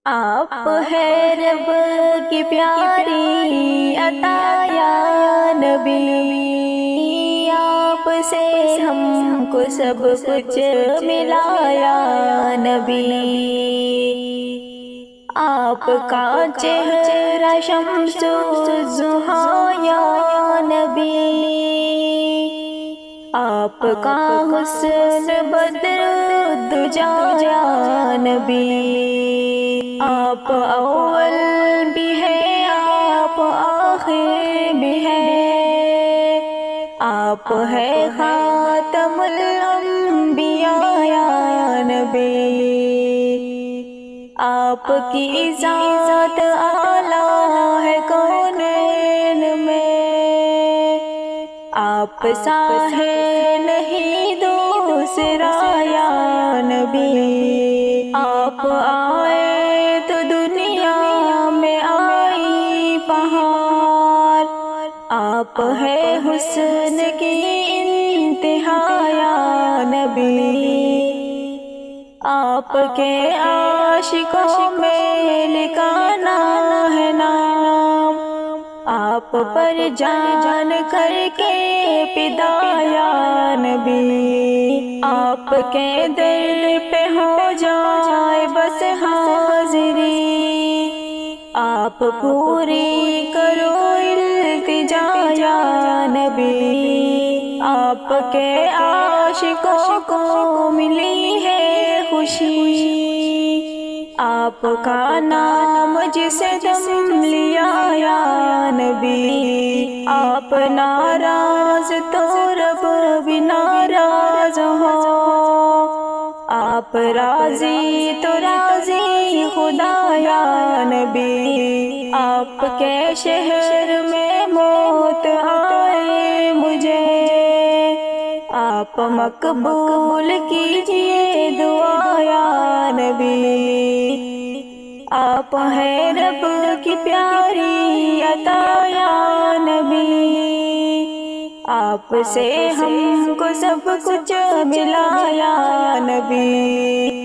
آپ ہے رب کی پیاری عطا یا نبی، آپ سے ہم کو سب کچھ ملا یا نبی۔ آپ کا چہرہ شمس الضحیٰ یا نبی، آپ کا حسن بدر الدجیٰ یا نبی۔ آپ اول بھی ہے آپ آخر بھی ہے، آپ ہے خاتم الانبیاء یا نبی۔ آپ کی ذات اعلیٰ ہے کونین میں، آپ سا ہے نہیں دوسرا یا نبی۔ آپ آئے تو دنیا میں آئی بہار، آپ ہے حسن کی انتہا یا نبی۔ آپ کے عاشقوں میں لکھانا ہے نام، آپ پر جان کر کے فدا یا نبی۔ آپ کے در پہ ہو جائے بس حاضری، آپ پوری کرو التجا یا نبی۔ آپ کے عاشقوں کو ملی ہے خوشی، آپ کا نام جسے دم لیا یا نبی۔ آپ ناراض تو رب بھی ناراض ہو، آپ راضی تو راضی خدا یا نبی۔ آپ کے شہر میں موت آئے مجھے، آپ مقبول کیجئے دعا یا نبی۔ آپ ہے رب کی پیاری عطا یا نبی، آپ سے ہم کو سب کچھ ملا یا نبی۔